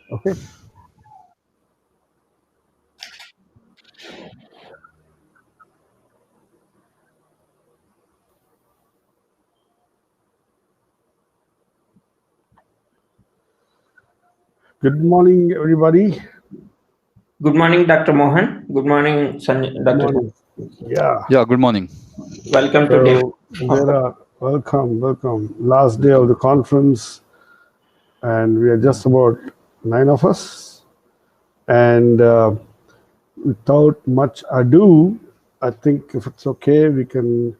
Okay. Good morning, everybody. Good morning, Dr. Mohan. Good morning, Good Dr. morning. Yeah. Yeah, good morning. Welcome to day. Welcome. Last day of the conference, and we are just about 9 of us. And without much ado, I think if it's okay, we can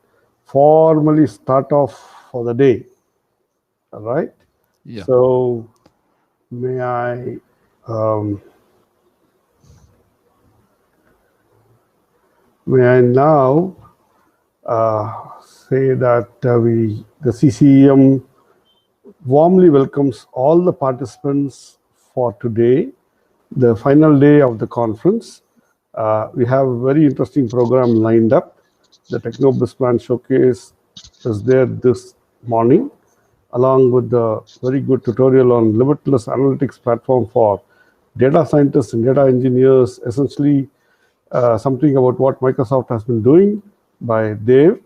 formally start off for the day. All right. Yeah. So, may I now say that the CCEM warmly welcomes all the participants for today, the final day of the conference. We have a very interesting program lined up. The TechnoBizPlan Showcase is there this morning, along with the very good tutorial on limitless analytics platform for data scientists and data engineers, essentially something about what Microsoft has been doing by Dave.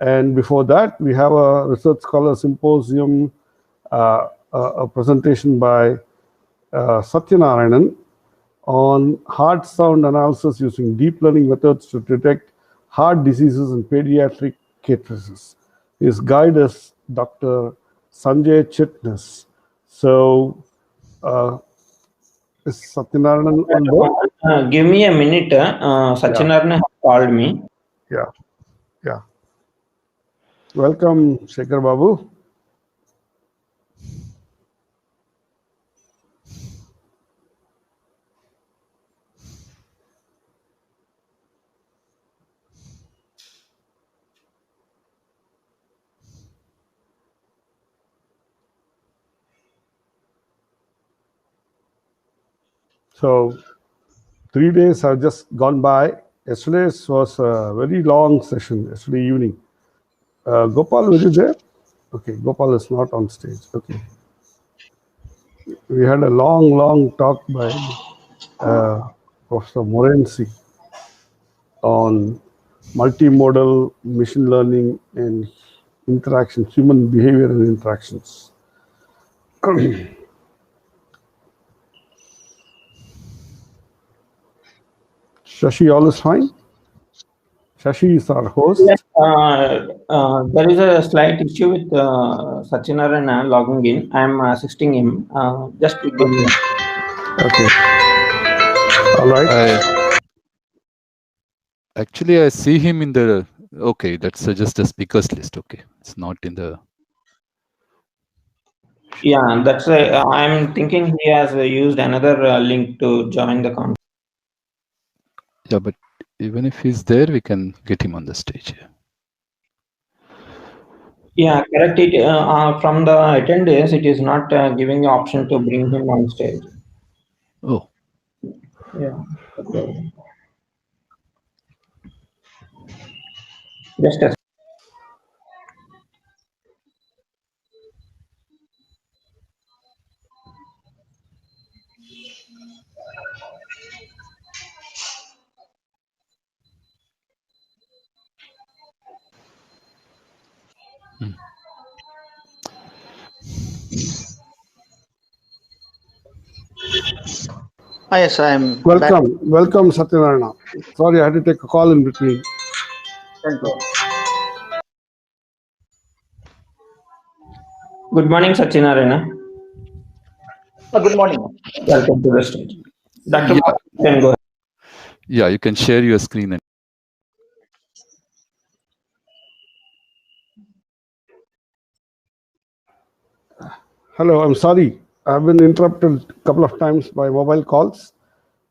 And before that, we have a research scholar symposium, a presentation by Satyanarayanan on heart sound analysis using deep learning methods to detect heart diseases in pediatric cases. His guide is Dr. Sanjay Chitnis. So, is Satyanarayanan on board? Give me a minute. Satyanarayana called me. Yeah. Welcome, Shekhar Babu. So 3 days have just gone by. Yesterday was a very long session, yesterday evening. Gopal, were you there? Okay, Gopal is not on stage. Okay. We had a long talk by Professor Morency on multimodal machine learning and interaction, human behavior and interactions. Shashi, all is fine? Shashi is our host. Yes, there is a slight issue with Satyanarayana logging in. I am assisting him. Just give me. Okay. All right. Actually, I see him in the. Okay, that's just a speakers list. Okay, it's not in the. Yeah, that's. I'm thinking he has used another link to join the conference. Yeah, but even if he's there, we can get him on the stage. Yeah, correct. It from the attendees, it is not giving the option to bring him on stage. Oh. Yeah. Okay. Just a Yes, I am. Welcome, Satyanarayana. Sorry, I had to take a call in between. Thank you. Good morning, Satyanarayana. Good morning. Welcome to the stage. Dr. Yeah. Mohan, you can go ahead. Yeah, you can share your screen. And Hello, I'm sorry. I've been interrupted a couple of times by mobile calls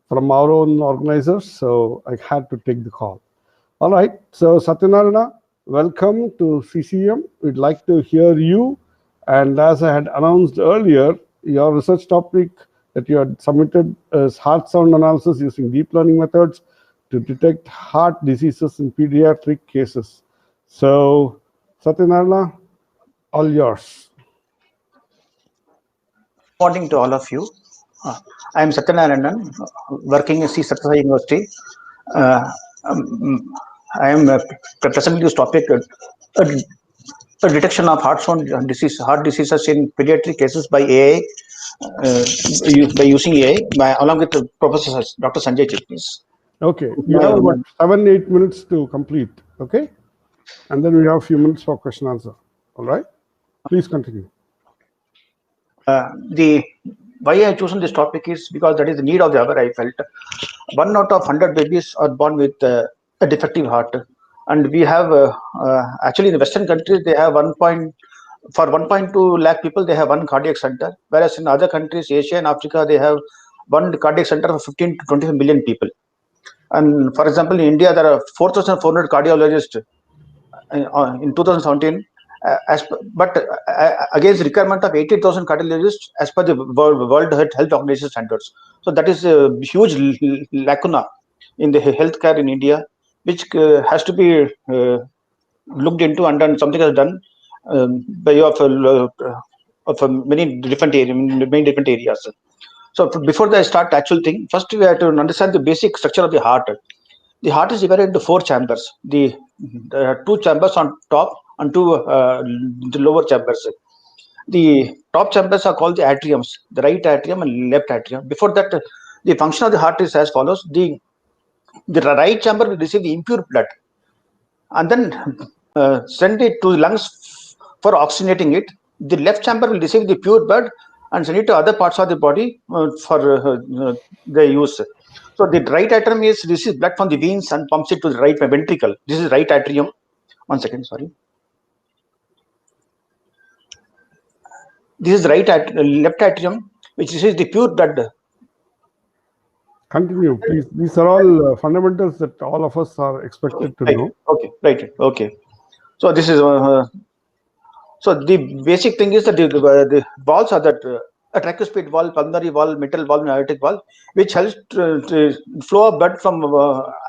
from our own organizers, so I had to take the call. All right, so Satyanarayana, welcome to CCEM. We'd like to hear you. And as I had announced earlier, your research topic that you had submitted is heart sound analysis using deep learning methods to detect heart diseases in pediatric cases. So, Satyanarayana, all yours. Morning to all of you. I am Satyanarayanan, working in C. Satyasai University. I am presenting this topic, detection of heart diseases in pediatric cases by AI, by using AI, along with Professor Dr. Sanjay Chitnis. Okay, you have about 7-8 minutes to complete. Okay, and then we have a few minutes for question answer. All right, please continue. Why I have chosen this topic is because that is the need of the hour. I felt 1 out of 100 babies are born with a defective heart, and we have actually in the Western countries they have for 1.2 lakh people they have one cardiac center, whereas in other countries, Asia and Africa, they have one cardiac center for 15 to 25 million people. And for example, in India there are 4,400 cardiologists in 2017. But against the requirement of 80,000 cardiologists as per the World Health Organization standards. So that is a huge lacuna in the healthcare in India, which has to be looked into, and then something is done by of many different areas. So before I start the actual thing, first we have to understand the basic structure of the heart. The heart is divided into 4 chambers. There are 2 chambers on top and 2 the lower chambers. The top chambers are called the atriums, the right atrium and left atrium. Before that, the function of the heart is as follows: the right chamber will receive the impure blood, and then send it to the lungs for oxygenating it. The left chamber will receive the pure blood and send it to other parts of the body for the use. So the right atrium receives blood from the veins and pumps it to the right ventricle. This is right atrium. One second, sorry. This is left atrium, which receives the pure blood. Continue, please. These are all fundamentals that all of us are expected to know. Okay. So this is so the basic thing is that the valves are that a tricuspid valve, pulmonary valve, mitral valve, and aortic valve, which helps to flow of blood from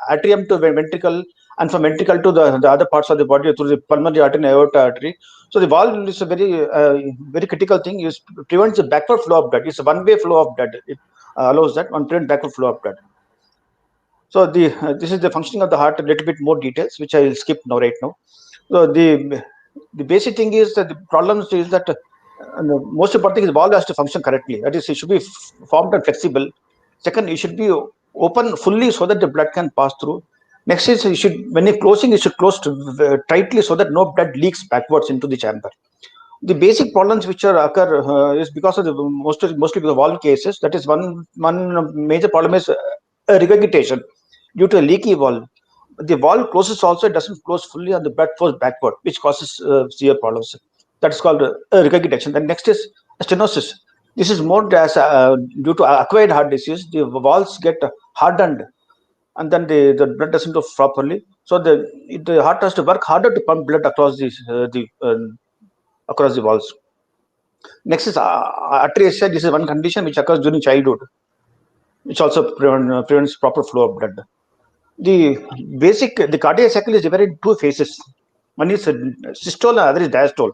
atrium to ventricle, and from ventricle to the other parts of the body through the pulmonary artery and aorta artery. So the valve is a very critical thing. It prevents the backward flow of blood. It's a one-way flow of blood. It allows that and prevent backward flow of blood. So this is the functioning of the heart. A little bit more details, which I will skip right now. So the basic thing is that the problems is that most important thing is the valve has to function correctly. That is, it should be formed and flexible. Second, it should be open fully so that the blood can pass through. Next is when you're closing, it should close tightly so that no blood leaks backwards into the chamber. The basic problems which occur is because of the mostly the valve cases. That is one major problem is regurgitation due to a leaky valve. The valve closes also, it doesn't close fully, and the blood flows backward, which causes severe problems. That is called regurgitation. Then next is stenosis. This is more as due to acquired heart disease. The valves get hardened, and then the blood doesn't go properly. So the heart has to work harder to pump blood across the valves. Next is atresia. This is one condition which occurs during childhood, which also prevents proper flow of blood. The cardiac cycle is divided in 2 phases. One is systole and other is diastole.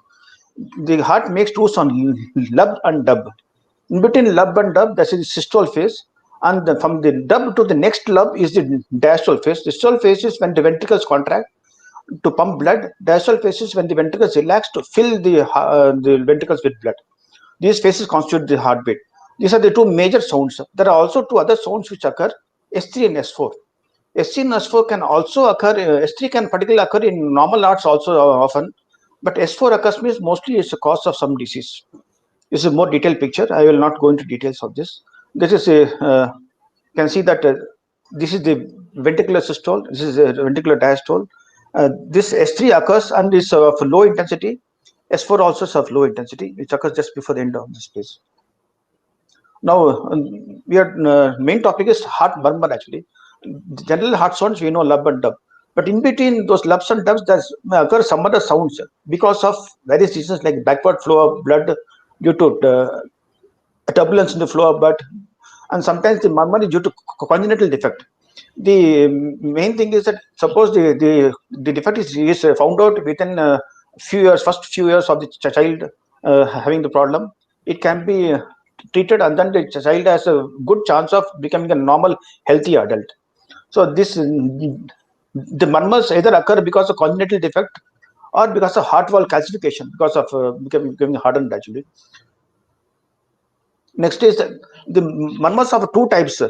The heart makes 2 sounds, lub and dub. In between lub and dub, that is the systole phase, and from the dub to the next lub is the diastole phase. The systole phase is when the ventricles contract to pump blood. Diastole phase is when the ventricles relax to fill the ventricles with blood. These phases constitute the heartbeat. These are the 2 major sounds. There are also 2 other sounds which occur, S3 and S4. S3 and S4 can also occur. S3 can particularly occur in normal hearts also often, but S4 occurs means mostly it's a cause of some disease. This is a more detailed picture. I will not go into details of this. This is you can see that this is the ventricular systole. This is a ventricular diastole. This S3 occurs and is of low intensity. S4 also is of low intensity, which occurs just before the end of this phase. Now, main topic is heart murmur actually. General heart sounds we know lub and dub, but in between those lubs and dubs there may occur some other sounds because of various reasons like backward flow of blood due to turbulence in the flow of blood, and sometimes the murmur is due to congenital defect. The main thing is that suppose the defect is found out within first few years of the child having the problem, it can be treated, and then the child has a good chance of becoming a normal, healthy adult. So the murmurs either occur because of congenital defect or because of heart valve calcification, because of becoming hardened actually. Next is the murmurs of two types, sir,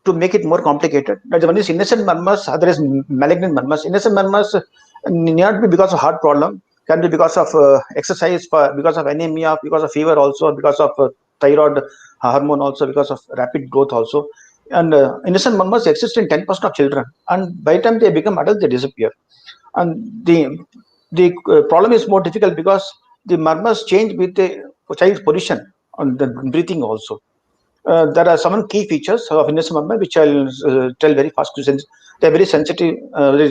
to make it more complicated. One is innocent murmurs, other is malignant murmurs. Innocent murmurs need not be because of heart problem, can be because of exercise, because of anemia, because of fever also, because of thyroid hormone also, because of rapid growth also. And innocent murmurs exist in 10% of children, and by the time they become adults, they disappear. And the problem is more difficult because the murmurs change with the child's position on the breathing also. There are some key features of innocent murmur which I'll tell very fast. They're very sensitive,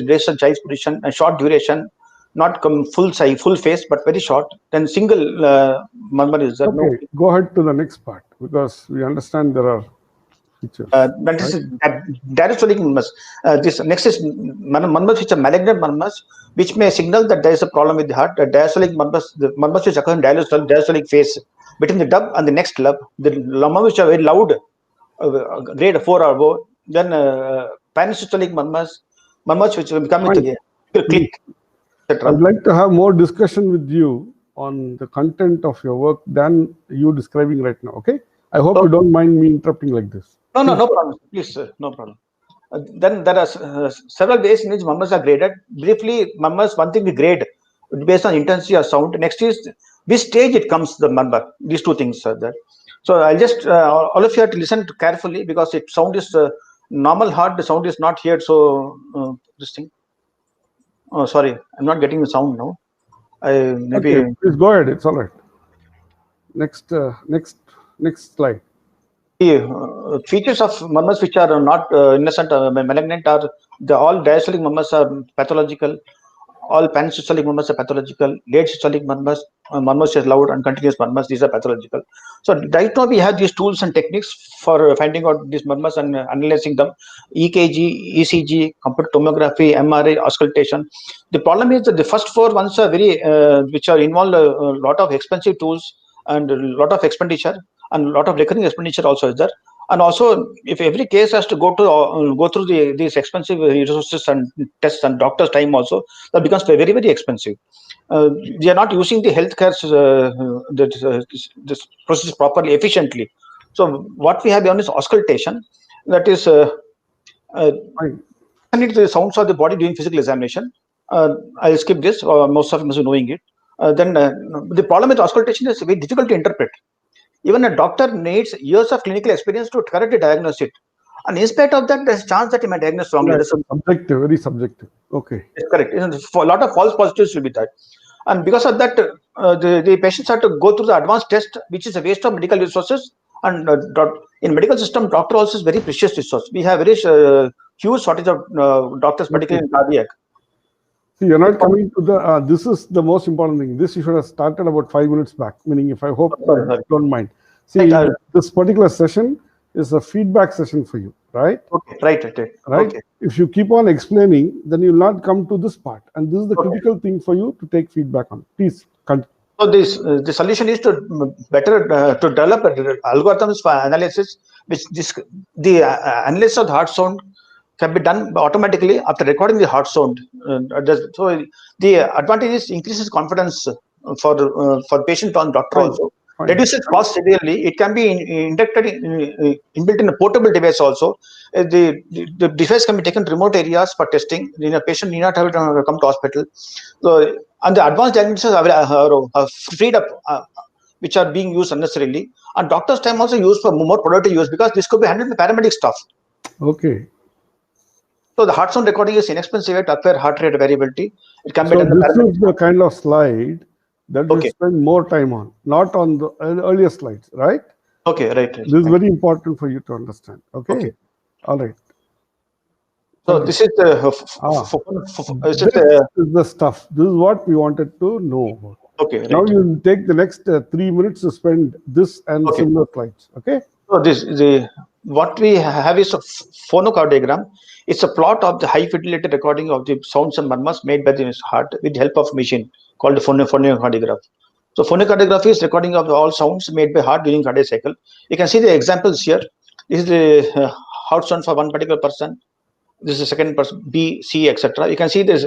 based on child's position, and short duration, not full size, full face, but very short. Then single murmur is there. Okay, go ahead to the next part because we understand there are features. That is diastolic murmurs. This next is murmurs which are malignant murmurs, which may signal that there is a problem with the heart. Diastolic murmurs, the murmurs which occur in diastolic phase between the dub and the next lub, the murmurs which are very loud, grade 4 or above. Then pansystolic murmurs which become with click, etc. I'd like to have more discussion with you on the content of your work than you describing right now. Okay, I hope you don't mind me interrupting like this. No problem. Please, sir, no problem. Then there are several ways in which murmurs are graded. Briefly, murmurs, one thing we grade based on intensity of sound. Next is which stage it comes, the murmur. These two things are there. So I'll just, all of you have to listen carefully because if sound is normal heart, the sound is not here. So this thing. Oh, sorry, I'm not getting the sound now. Maybe. Okay, please go ahead. It's all right. Next slide. The features of murmurs which are not innocent, malignant, are all diastolic murmurs are pathological. All pansystolic murmurs are pathological. Late systolic murmurs, murmurs is loud and continuous murmurs, these are pathological. So right now we have these tools and techniques for finding out these murmurs and analyzing them. EKG, ECG, computer tomography, MRI, auscultation. The problem is that the first four ones are very, which are involved a lot of expensive tools and a lot of expenditure and a lot of recurring expenditure also is there. And also, if every case has to go through these expensive resources and tests and doctor's time also, that becomes very, very expensive. We are not using the healthcare this process properly, efficiently. So what we have done is auscultation. That is, need the sounds of the body during physical examination. I'll skip this. Most of you must be knowing it. Then the problem with auscultation is very difficult to interpret. Even a doctor needs years of clinical experience to correctly diagnose it. And in spite of that, there's a chance that he may diagnose wrongly. That's subjective, very subjective. Okay. It's correct. A lot of false positives will be that. And because of that, the patients have to go through the advanced test, which is a waste of medical resources. And in medical system, doctor also is very precious resource. We have very huge shortage of doctors, particularly in cardiac. See, you're not coming to the, this is the most important thing. This you should have started about 5 minutes back, meaning if I hope you don't mind. See, this particular session is a feedback session for you, right? Okay, right. Okay. If you keep on explaining, then you'll not come to this part. And this is the critical thing for you to take feedback on. Please continue. So the solution is to better to develop algorithms for analysis, which the analysis of the heart sound can be done automatically after recording the heart sound. So the advantage is increases confidence for patient on doctor also. Reduces cost severely. It can be inducted inbuilt in a portable device also. The device can be taken to remote areas for testing. A patient need not have to come to hospital. So, and the advanced diagnosis are freed up, which are being used unnecessarily. And doctor's time also used for more productive use because this could be handled by paramedic staff. Okay. So the heart sound recording is inexpensive to acquire heart rate variability. It can be done. This is the kind of slide that we spend more time on, not on the earlier slides, right? Okay, right. This is very important for you to understand. Okay. All right. So this is the this is the stuff. This is what we wanted to know about. Okay. Right. Now you take the next 3 minutes to spend this and similar slides. Okay. So what we have is a phonocardiogram. It's a plot of the high fidelity recording of the sounds and murmurs made by the heart with the help of machine called the phonocardiograph. So phonocardiography is recording of all sounds made by heart during cardiac cycle. You can see the examples here. This is the heart sound for one particular person. This is the second person, B, C, etc. You can see this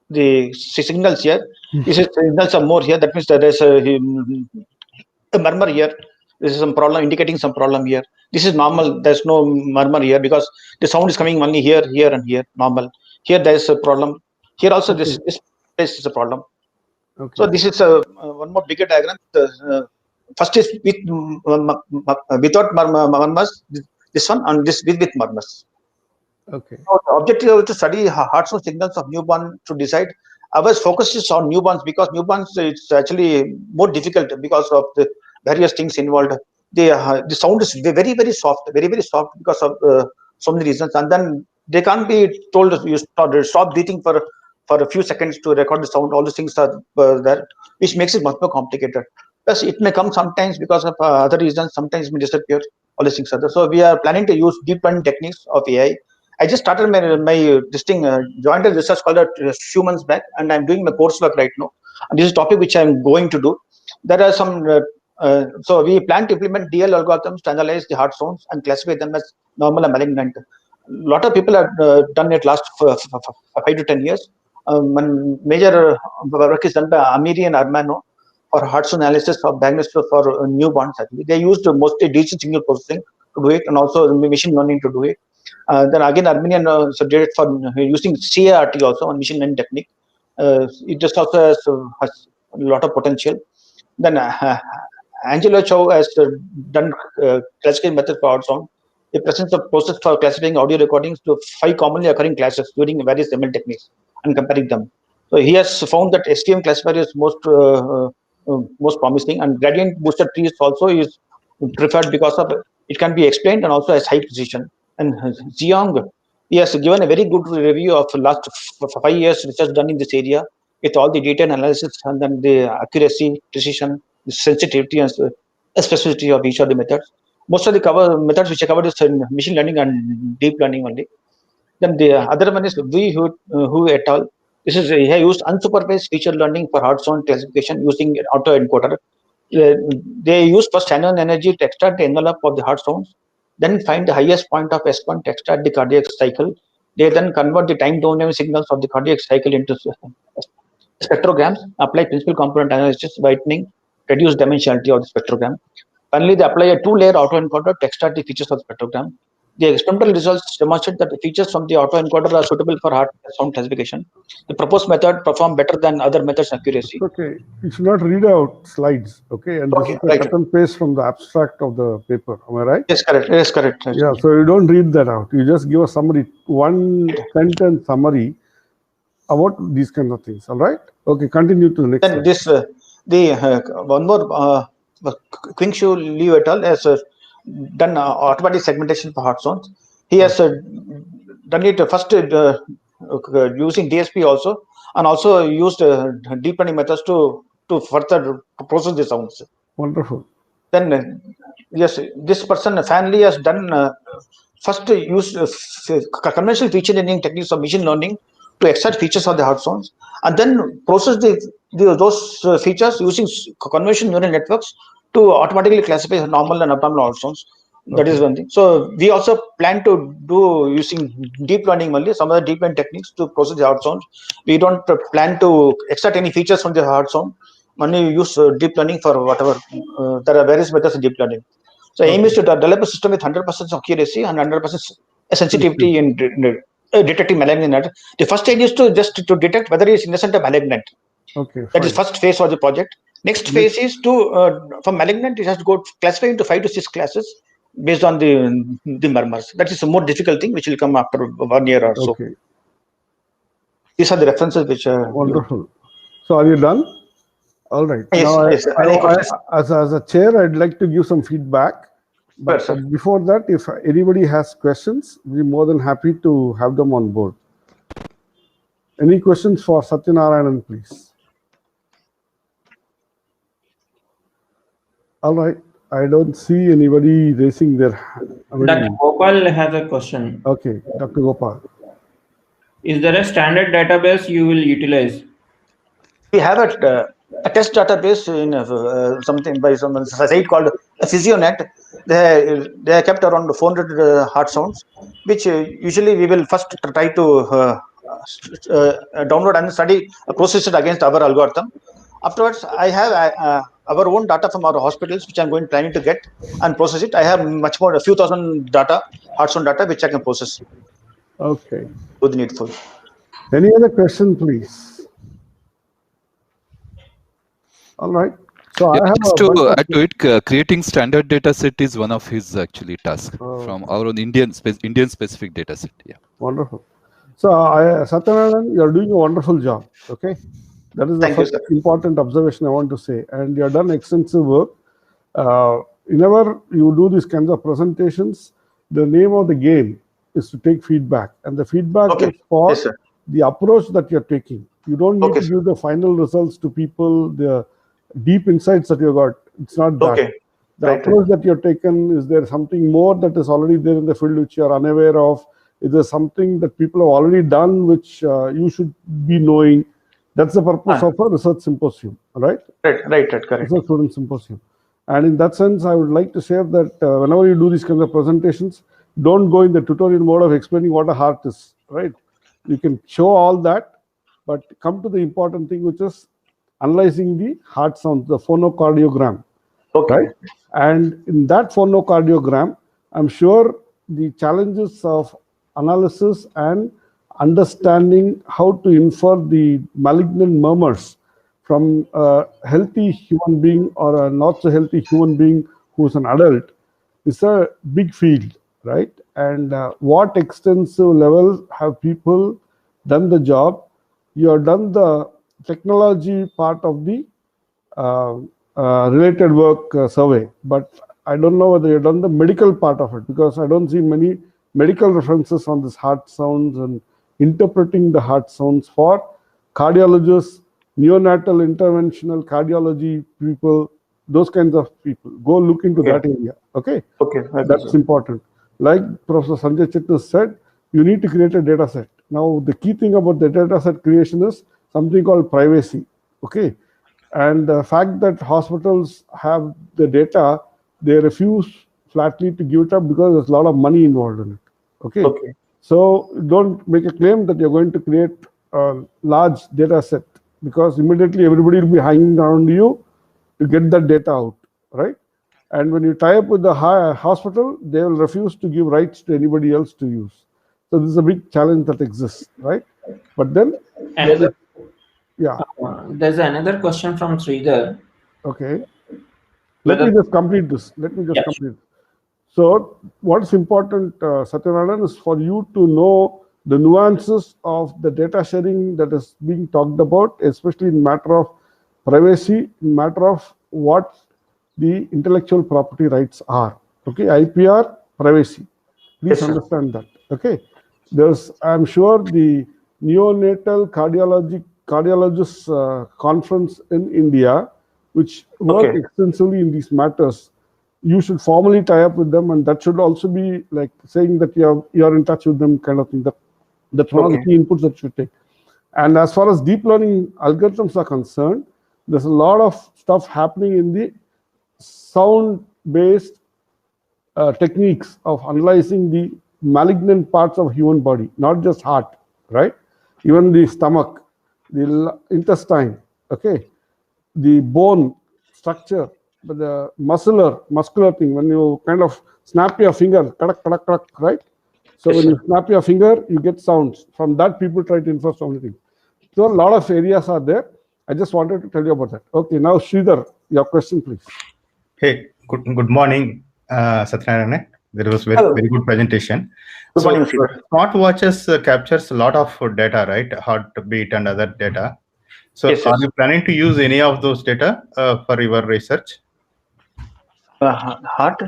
the signals here. This is signals are more here. That means there is a murmur here. This is some problem indicating some problem here. This is normal. There's no murmur here because the sound is coming only here, here, and here. Normal. Here there is a problem. Here also this place is a problem. Okay. So this is one more bigger diagram. First is with without murmurs. This one, and this with murmurs. Okay. So the objective is to study heart sound signals of newborn to decide. Our focus is on newborns because newborns it's actually more difficult because of the various things involved. The sound is very soft, very soft because of so many reasons, and then they can't be told you stop breathing for a few seconds to record the sound. All these things are there, which makes it much more complicated. Plus, it may come sometimes because of other reasons. Sometimes it may disappear. All these things are there. So we are planning to use deep learning techniques of AI. I just started my this thing, joined a research called a few months back, and I'm doing my coursework right now. And this is a topic which I'm going to do. There are some. So we plan to implement DL algorithms to analyze the heart sounds and classify them as normal and malignant. A lot of people have done it last 5 to 10 years. One major work is done by Amiri and Armano for heart sound analysis of diagnosis for newborns. Actually, they used mostly digital signal processing to do it, and also machine learning to do it. Then again, Armenian did it for using CART also on machine learning technique. It just also has a lot of potential. Then Angelo Chow has done classification method for heart sound. It presents a process for classifying audio recordings to 5 commonly occurring classes using various ML techniques and comparing them. So he has found that SVM classifier is most promising, and gradient boosted trees also is preferred because of it can be explained and also has high precision. And Jiang, he has given a very good review of last 5 years research done in this area with all the detailed analysis and then the accuracy, precision, the sensitivity, and specificity of each of the methods. Most of the methods which are covered is in machine learning and deep learning only. Then the other one is Hu et al. This is he used unsupervised feature learning for heart sound classification using autoencoder. They use first channel energy to extract the envelope of the heart sounds, then find the highest point of S1 to extract the cardiac cycle. They then convert the time domain signals of the cardiac cycle into spectrograms, apply principal component analysis, whitening, reduce dimensionality of the spectrogram. Finally, they apply a 2-layer autoencoder to extract the features of the spectrogram. The experimental results demonstrate that the features from the autoencoder are suitable for heart sound classification. The proposed method performs better than other methods' accuracy. Okay, you should not read out slides. Okay, and this is the cut and paste from the abstract of the paper. Am I right? Yes, correct. Yes, correct. Yeah, so you don't read that out. You just give a summary, 1 sentence summary about these kind of things. All right. Okay, continue to the next. Then this one more Qingshu Liu et al. Has done automatic segmentation for heart sounds. He has done it first using DSP also, and also used deep learning methods to further process the sounds. Wonderful. Then yes, this person Fanley has done first use conventional feature learning techniques of machine learning to extract features of the heart sounds, and then process those features using convolutional neural networks to automatically classify normal and abnormal heart sounds. That is one thing. So we also plan to do using deep learning only, some other deep learning techniques to process the heart sounds. We don't plan to extract any features from the heart sound. Only use deep learning for whatever. There are various methods of deep learning. So aim is to develop a system with 100% accuracy and 100% sensitivity in detecting malignant. The first stage is to detect whether it is innocent or malignant. Okay. That is first phase of the project. Next phase is to from malignant it has to go classify into 5 to 6 classes based on the murmurs. That is a more difficult thing which will come after 1 year or so. Okay. These are the references which are wonderful. So are you done? All right. Yes, now as a chair, I'd like to give some feedback. But before that, if anybody has questions, we're more than happy to have them on board. Any questions for Satyanarayanan, please? All right. I don't see anybody raising their hand. Dr. Gopal has a question. Okay, Dr. Gopal. Is there a standard database you will utilize? We have a a test database in something by some site called Physionet. They have kept around 400 heart sounds, which usually we will first try to download and study, process it against our algorithm. Afterwards, I have our own data from our hospitals, which I'm planning to get and process it. I have much more, a few thousand data, heart sound data, which I can process. Okay. Do the needful. Any other question, please? All right. So Yeah, I have just a bunch to of add to it, creating standard data set is one of his actually tasks from our own Indian specific data set. Yeah. Wonderful. So, Satyanarayan, you're doing a wonderful job. Okay, that is the Thank you, first sir. important observation I want to say. And you have done extensive work. Whenever you do these kinds of presentations, the name of the game is to take feedback, and the feedback Okay. is for Yes, sir. the approach that you're taking. You don't need Okay, to sir. give the final results to people, the deep insights that you got. It's not that. Okay. The Right. approach that you're taken, is there something more that is already there in the field which you're unaware of? Is there something that people have already done which you should be knowing? That's the purpose of a research symposium, right? Right, correct. Research student symposium. And in that sense, I would like to share that whenever you do these kinds of presentations, don't go in the tutorial mode of explaining what a heart is, right? You can show all that, but come to the important thing, which is analyzing the heart sounds, the phonocardiogram. Okay. Right? And in that phonocardiogram, I'm sure the challenges of analysis and understanding how to infer the malignant murmurs from a healthy human being or a not so healthy human being who's an adult is a big field, right? And what extensive level have people done the job? You have done the technology part of the related work survey, but I don't know whether you've done the medical part of it, because I don't see many medical references on this heart sounds and interpreting the heart sounds for cardiologists, neonatal interventional cardiology people, those kinds of people. Go look into that area. Okay. Okay. That's important. Like Professor Sanjay Chitnis said, you need to create a data set. Now, the key thing about the data set creation is something called privacy. Okay. And the fact that hospitals have the data, they refuse flatly to give it up because there's a lot of money involved in it. Okay. So don't make a claim that you're going to create a large data set, because immediately everybody will be hanging around you to get that data out, right? And when you tie up with the hospital, they will refuse to give rights to anybody else to use. So this is a big challenge that exists, right? But then, yeah. There's another question from Sridhar. Okay. Let me just complete this. So what's important, Satyanarayan, is for you to know the nuances of the data sharing that is being talked about, especially in matter of privacy, in matter of what the intellectual property rights are. Okay, IPR, privacy. Please understand that. Okay. I'm sure the neonatal cardiologists conference in India, which work extensively in these matters, you should formally tie up with them, and that should also be like saying that you're in touch with them, kind of thing. That's one of the key inputs that you should take. And as far as deep learning algorithms are concerned, there's a lot of stuff happening in the sound-based techniques of analyzing the malignant parts of human body, not just heart, right? Even the stomach, the intestine, okay, the bone structure, but the muscular thing, when you kind of snap your finger, kadak, kadak, kadak, right? So when you snap your finger, you get sounds. From that, people try to infer so many things. So a lot of areas are there. I just wanted to tell you about that. Okay, now Sridhar, your question, please. Hey, good morning, Satyanarayan. There was very good presentation. Good morning, Sridhar. Smartwatches captures a lot of data, right? Heartbeat and other data. So are you planning to use any of those data for your research? Heart?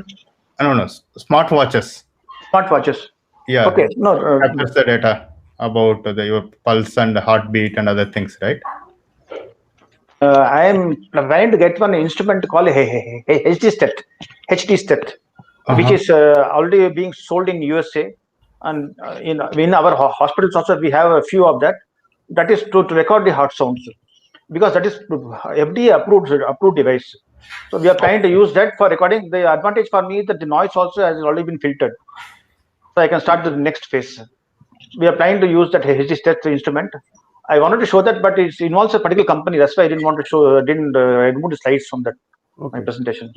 No, smartwatches. Smartwatches. Yeah. Okay. No. Captures the data about your pulse and heartbeat and other things, right? I am trying to get one instrument called HD-STET, which is already being sold in USA, and in our hospitals also we have a few of that. That is to record the heart sounds. because that is FDA approved device. So we are trying to use that for recording. The advantage for me is that the noise also has already been filtered, so I can start the next phase. We are trying to use that HD test instrument. I wanted to show that, but it involves a particular company. That's why I didn't want to show. Didn't remove the slides from that my presentation.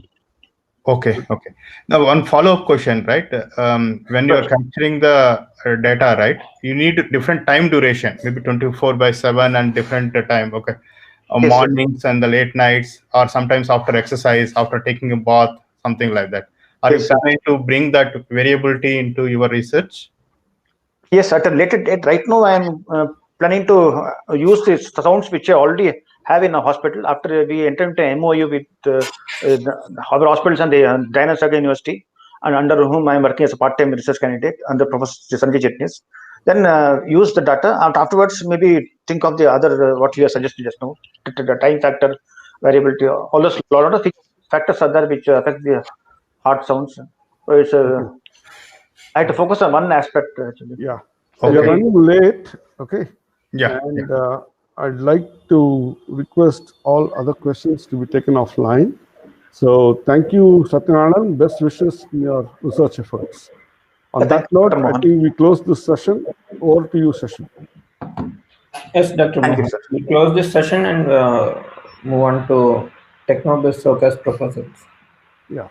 Okay. Now, one follow-up question, right? When you are capturing the data, right, you need different time duration, maybe 24/7 and different time. Okay, Yes, mornings and the late nights, or sometimes after exercise, after taking a bath, something like that. Are yes, you planning to bring that variability into your research? Yes, at a later date. Right now, I am planning to use the sounds which I already have in a hospital. After we enter into MOU with other hospitals and the Jayana Sagar University, and under whom I am working as a part-time research candidate under Professor Sanjay Chetnis. Then use the data, and afterwards maybe think of the other what you have suggested just now, the time factor, variability, all those lot of factors are there which affect the heart sounds. So it's I have to focus on one aspect actually. Yeah. Okay. We are running late. Okay. Yeah. And I'd like to request all other questions to be taken offline. So thank you, Satyanarayana. Best wishes in your research efforts. On Thank that you, note, Dr. I Mohan. think we close this session. Over to you, Shashi. Yes, Dr. Thank you, Mohan. sir. We close this session and move on to Technobis Focus proposals. Yeah.